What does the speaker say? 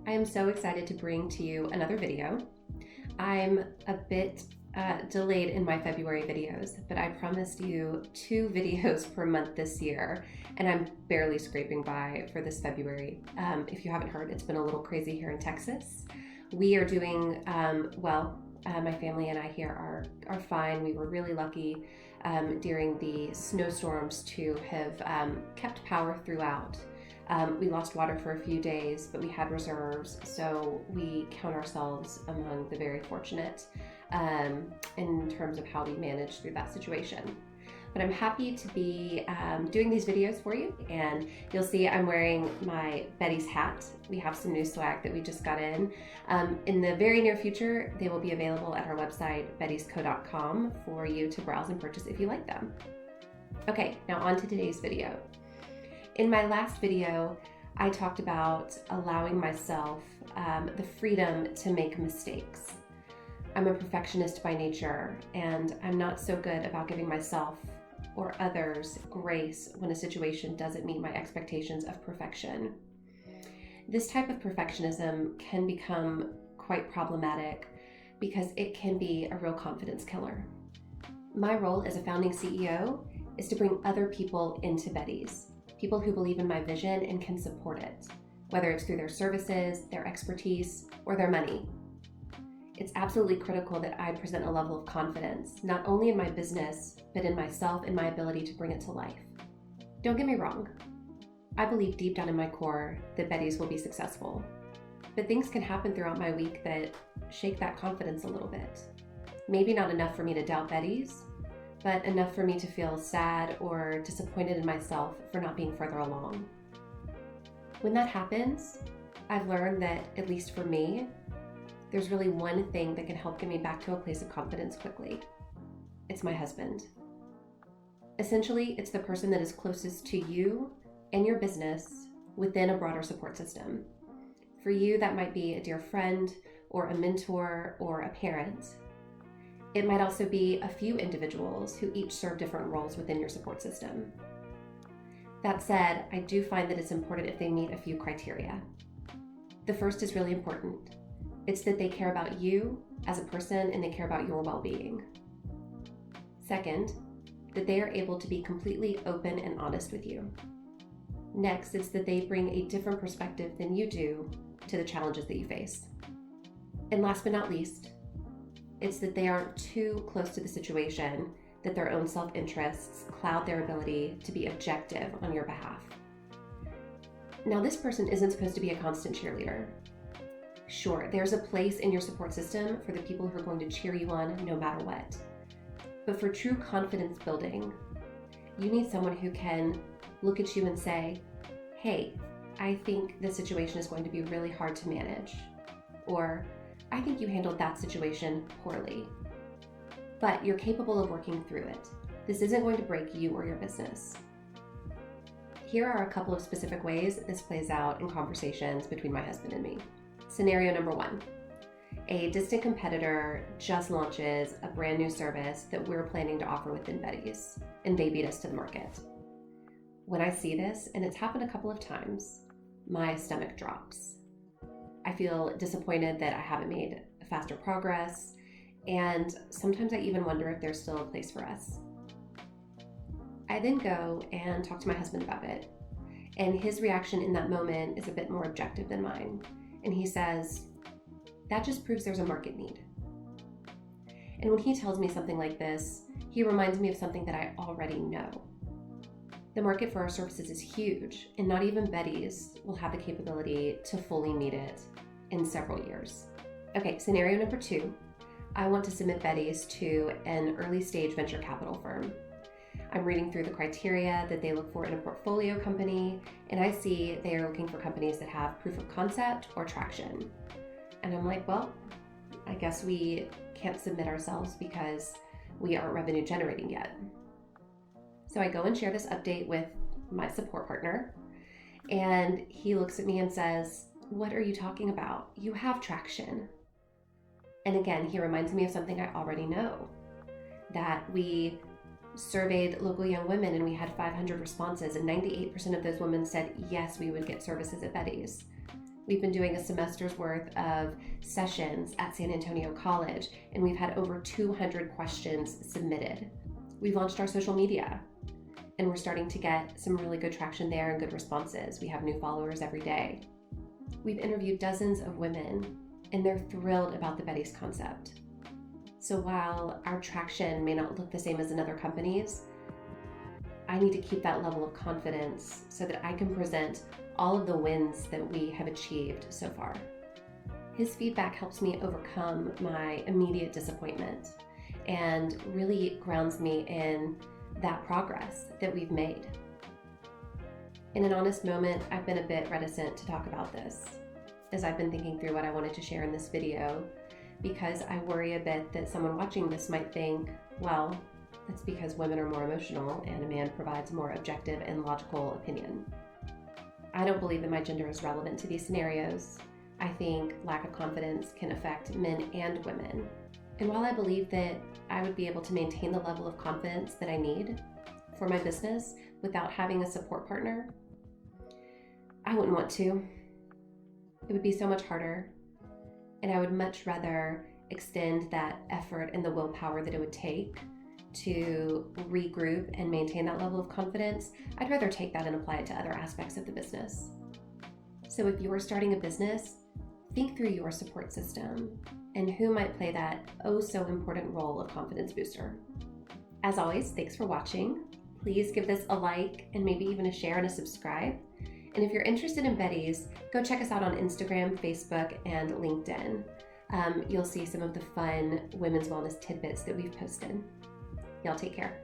I am so excited to bring to you another video. I'm a bit delayed in my February videos, but I promised you 2 videos per month this year, and I'm barely scraping by for this February. If you haven't heard, it's been a little crazy here in Texas. We are doing well. My family and I here are fine. We were really lucky during the snowstorms to have kept power throughout. We lost water for a few days, but we had reserves, so we count ourselves among the very fortunate in terms of how we managed through that situation. But I'm happy to be doing these videos for you, and you'll see I'm wearing my Betty's hat. We have some new swag that we just got in. In the very near future, they will be available at our website, bettysco.com, for you to browse and purchase if you like them. Okay, now on to today's video. In my last video, I talked about allowing myself the freedom to make mistakes. I'm a perfectionist by nature, and I'm not so good about giving myself or others grace when a situation doesn't meet my expectations of perfection. This type of perfectionism can become quite problematic because it can be a real confidence killer. My role as a founding CEO is to bring other people into Betty's. People who believe in my vision and can support it, whether it's through their services, their expertise, or their money. It's absolutely critical that I present a level of confidence, not only in my business, but in myself and my ability to bring it to life. Don't get me wrong. I believe deep down in my core that Betty's will be successful, but things can happen throughout my week that shake that confidence a little bit. Maybe not enough for me to doubt Betty's, but enough for me to feel sad or disappointed in myself for not being further along. When that happens, I've learned that, at least for me, there's really one thing that can help get me back to a place of confidence quickly. It's my husband. Essentially, it's the person that is closest to you and your business within a broader support system. For you, that might be a dear friend or a mentor or a parent. It might also be a few individuals who each serve different roles within your support system. That said, I do find that it's important if they meet a few criteria. The first is really important. It's that they care about you as a person and they care about your well-being. Second, that they are able to be completely open and honest with you. Next, it's that they bring a different perspective than you do to the challenges that you face. And last but not least, it's that they aren't too close to the situation that their own self-interests cloud their ability to be objective on your behalf. Now, this person isn't supposed to be a constant cheerleader. Sure, there's a place in your support system for the people who are going to cheer you on no matter what. But for true confidence building, you need someone who can look at you and say, hey, I think this situation is going to be really hard to manage. Or, I think you handled that situation poorly, but you're capable of working through it. This isn't going to break you or your business. Here are a couple of specific ways this plays out in conversations between my husband and me. Scenario number 1. A distant competitor just launches a brand new service that we're planning to offer within Betty's, and they beat us to the market. When I see this, and it's happened a couple of times, my stomach drops. I feel disappointed that I haven't made faster progress, and sometimes I even wonder if there's still a place for us. I then go and talk to my husband about it, and his reaction in that moment is a bit more objective than mine, and he says, that just proves there's a market need. And when he tells me something like this, he reminds me of something that I already know. The market for our services is huge, and not even Betty's will have the capability to fully meet it in several years. Okay, scenario number 2. I want to submit Betty's to an early stage venture capital firm. I'm reading through the criteria that they look for in a portfolio company, and I see they are looking for companies that have proof of concept or traction. And I'm like, well, I guess we can't submit ourselves because we aren't revenue generating yet. So I go and share this update with my support partner, and he looks at me and says, what are you talking about? You have traction. And again, he reminds me of something I already know, that we surveyed local young women and we had 500 responses, and 98% of those women said, yes, we would get services at Betty's. We've been doing a semester's worth of sessions at San Antonio College, and we've had over 200 questions submitted. We've launched our social media, and we're starting to get some really good traction there and good responses. We have new followers every day. We've interviewed dozens of women, and they're thrilled about the Betty's concept. So while our traction may not look the same as another company's, I need to keep that level of confidence so that I can present all of the wins that we have achieved so far. His feedback helps me overcome my immediate disappointment and really grounds me in that progress that we've made. In an honest moment, I've been a bit reticent to talk about this as I've been thinking through what I wanted to share in this video, because I worry a bit that someone watching this might think, well, that's because women are more emotional and a man provides more objective and logical opinion. I don't believe that my gender is relevant to these scenarios. I think lack of confidence can affect men and women. And while I believe that I would be able to maintain the level of confidence that I need for my business without having a support partner, I wouldn't want to. It would be so much harder, and I would much rather extend that effort and the willpower that it would take to regroup and maintain that level of confidence. I'd rather take that and apply it to other aspects of the business. So if you're starting a business, think through your support system and who might play that oh so important role of confidence booster. As always, thanks for watching. Please give this a like and maybe even a share and a subscribe. And if you're interested in Betty's, go check us out on Instagram, Facebook, and LinkedIn. You'll see some of the fun women's wellness tidbits that we've posted. Y'all take care.